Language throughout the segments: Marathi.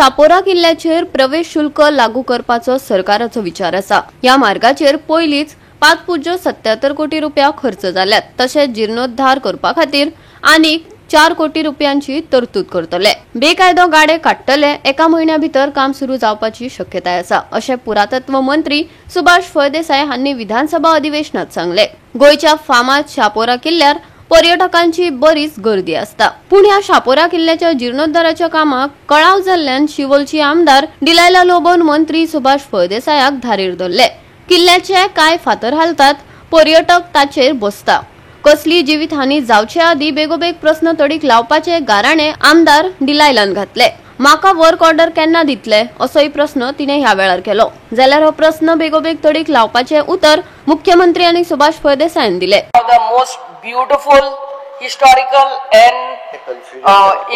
शापोरा किल्ल्याचेर प्रवेश शुल्क लागू करपाचो सरकाराचो विचार आसा। या मार्गाचेर पयलीच 5.77 कोटी रुपया खर्च जाल्यात। तशेंच जीर्णोद्धार करपा खातीर आनीक 4 कोटी रुपयांची तरतूद करतले। बेकायदो गाडे काडटले एका म्हयन्या भितर काम सुरू जावपाची शक्यताय आसा, अशें पुरातत्व मंत्री सुभाष फळदेसाय हांनी विधानसभा अधिवेशनात सांगले। गोयच्या फामाद शापोरा किल्ल्यार पर्यटकांची बरीच गर्दी असता, पूण ह्या शापोरा किल्ल्याच्या जीर्णोद्धाराच्या कामाक कळाव जाल्ल्यान शिवोलची आमदार डिलायला लोबोन मंत्री सुभाष फळदेसायाक धारेर धरले। किल्ल्याचे काय फातर हालतात, पर्यटक ताचेर बसता। कसली जीवितहानी जावचे आदी बेगोबेग प्रश्न तडीक लावपाचे गाराणे आमदार डिलायलान घातले। माका वर्क ऑर्डर केन्ना दितले असोय प्रश्न तिने ह्या वेळार केलो, जाल्यार हो प्रश्न बेगोबेग तडीक लावपाचे उत्तर मुख्यमंत्री आणि सुभाष फळदेसायन दिले। The most beautiful, historical and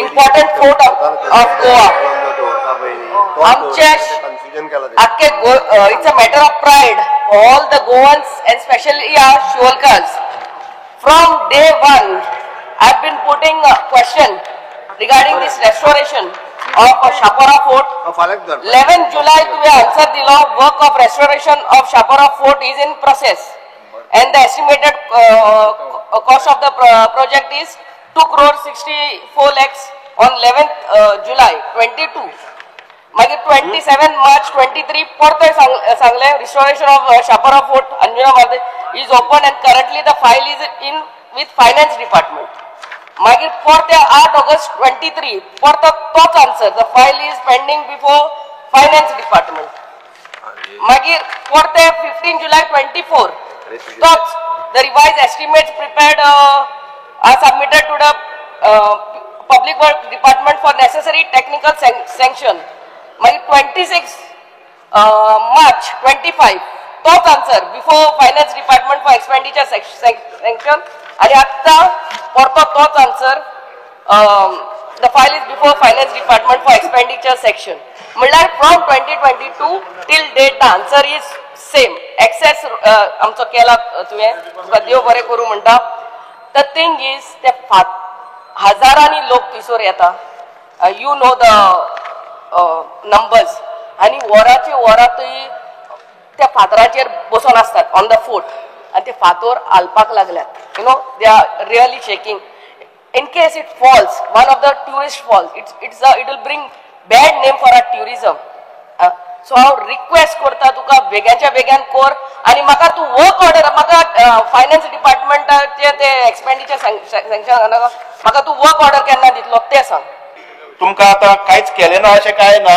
important fort of Goa. It's a matter of pride for all the Goans and especially our Shivolkars. From day one, I've been putting a question regarding this restoration of Shapora Fort. 11 July तुम्ही answer दिलो, work of restoration of Shapora Fort is in process. And the estimated cost of the project is 2 crore 64 lakhs on 11th July 22. मागीर 27 March 23 परत सांगले restoration of Shapora Fort Anjuna Marde is open and currently the file is in with finance department. मागीर परत 8 August 23 परत तोच answer, the file is pending before finance department. मागीर परत 15 July 24 thoughts, the revised estimates prepared are submitted to the public work department for necessary technical sanction. My 26 March 25 thoughts answer before finance department for expenditure sanction. And after thoughts answer, the file is before finance department for expenditure section. From 2022 till date the answer is same. Excess आमचो केला तुवें देव बरें करूं म्हणटा. The thing is ते हजारांनी लोक थंयसर येता, you know the numbers, आनी वरांचे वरां थंय त्या फातराचेर बसून आसतात on the fort, आनी ते फातर हालपाक लागल्यात. You know, they are really shaking. In case it falls, one of the tourist falls, it will bring bad name for our tourism. So हांव रिक्वेस्ट करता तुका बेग्याच्या बेग्यान कर, आनी म्हाका तूं वर्क ऑर्डर, म्हाका फायनान्स डिपार्टमेंटाचे ते एक्सपेंडिचर सँक्शन म्हाका तू वर्क ऑर्डर केन्ना दितलो ते सांग. तुमकां आतां कांयच केलें ना अशें कांय ना.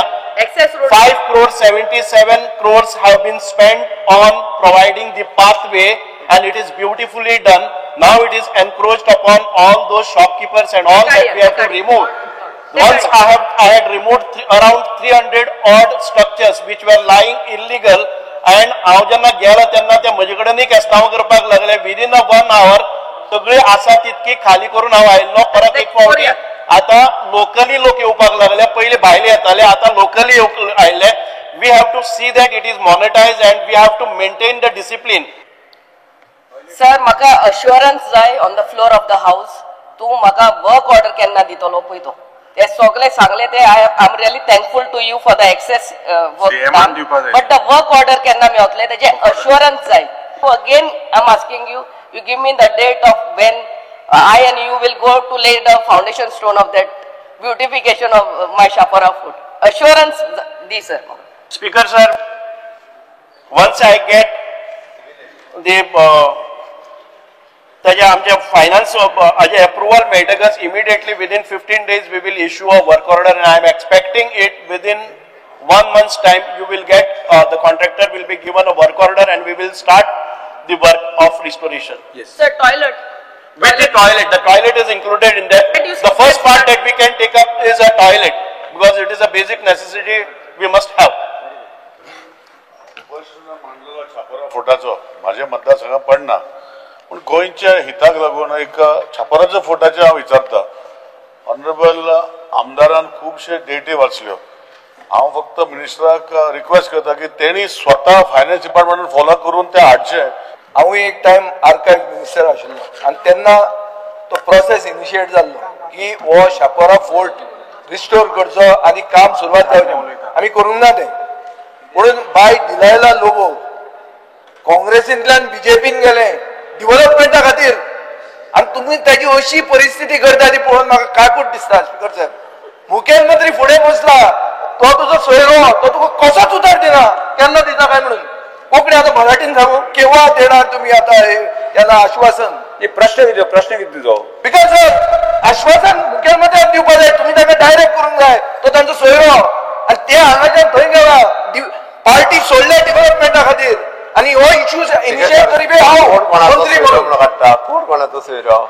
5 crore 77 crores have been spent on providing the pathway and it is beautifully done. Now it is encroached upon all those shopkeepers and all that we have to remove. Once I had removed around 300 odd structures which were lying illegal, and हांव जेन्ना गेलो तेन्ना ते म्हजे कडेन केस्तांव करपाक लागले. विदिन 1 hour सगळी आसा तितकी खाली करून हांव आयिल्लो. परत एक फावटी आता लोकली लोक येवपाक लागले. पयलीं भायले येताले, आता लोकली आयिल्ले. We have to see that it is monetised and we have to maintain the discipline. Sir म्हाका अश्युरन्स जाय on the floor of the house. तू म्हाका वर्क ऑर्डर केन्ना दितलो पळय तो. ते सगळे सांगले ते I am really thankful to you for the excess work, but the work order केन्ना मेळटले तेजे अश्युरन्स जाय. Again I am asking you, you give me the date of when I and you will go to lay the foundation stone of that beautification of my Shapora Fort. Assurance, this sir. Speaker sir, once I get the आमच्या फायनान्स अप्रुवल मेळटकच immediately within 15 days we will issue a work order, and I am expecting it within 1 month's time you will get the contractor will be given a work order and we will start the work of restoration. Yes. Sir, toilet. With the toilet is included in that. The first part that we can take up is a toilet because it is a basic necessity we must have. फोटाचो माझ्या मतदारसंघात पडना, पण गोंयच्या हिताक लागून एक छापराच्या फोटाचे हांव विचारता. ऑनरेबल आमदारान खुबशे डेटी वाचल्यो. हांव फक्त मिनिस्टराक रिक्वेस्ट करता की तेणी स्वता फायनान्स डिपार्टमेंटान फॉलो करून ते हाडचे. हांव एक टायम आर्कायव मिनिस्टर आशिल्लो आनी तेन्ना तो प्रोसेस इनिशिएट जाल्लो की हो शापोरा फोर्ट रिस्टोर करचो आणि काम सुरवात जावचें आमी करूंक ना तें म्हणून बाय दिलायला लोगो काँग्रेसींतल्यान बीजेपीन गेले डेव्हलपमेंटा खातीर आणि तुम्ही त्याची अशी परिस्थिती करता ती पळोवन म्हाका काकूट दिसता स्पीकर साहेब मुखेलमंत्री फुडें बसला तो तुजो सोयरो तो तुका कसोच उतर दिना केन्ना दिता काय म्हणून कोंकणी आता मराठीन सांगू केव्हा देणार तुम्ही आता याला आश्वासन प्रश्न कितें तुजो बिकॉज आश्वासन मुखेलमंत्र्याक दिवपा जाय तुम्ही ताका डायरेक्ट करूंक जाय तो तांचो सोयरो आणि ते हांगाच्यान थंय गेला पार्टी सोडले डेव्हलपमेंटा खातीर आणि हो इश्यूज इनिशिएट करीबे हांव मंत्री म्हणून काडटा कोण कोणाचो सोयरो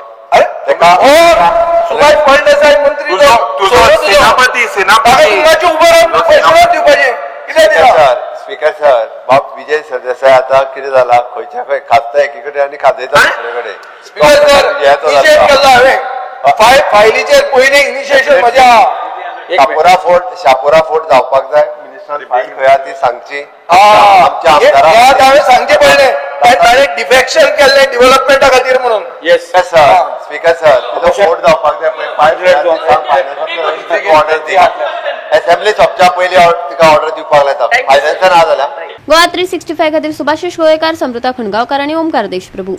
सुभाष फळदेसाय मंत्री सेनापती उभं राहून पैसे दिवपाचे कितें दिला स्पीकर सर बाब विजय सरदेसाय आता कितें जाला खंयच्या खंय खात्ता एकीकडे आनी खाजयता दुसरे कडेन स्पीकर सर इनिशिएट केला हांवें फायलीचेर पयलें इनिशिएशन म्हज्या शापोरा फोर्ट जावपाक जाय मिनिस्टर फायल खंय ती सांगची आमच्या आमदाराक हांवें सांगचें पडलें ताणें डिफेक्शन केल्लें डेव्हलपमेंटा खातीर म्हणून येस सर स्पीकर सर तुजो फोर्ट जावपाक जाय पळय ऑर्डर दी असेंब्ली सोंपच्या पयलीं तिका ऑर्डर दिवपाक लायता फायनान्सान ना जाल्यार गोवा 365 खातीर सुभाशीश गोयेकार, समृता खणगांवकार आनी ओमकार देशप्रभू.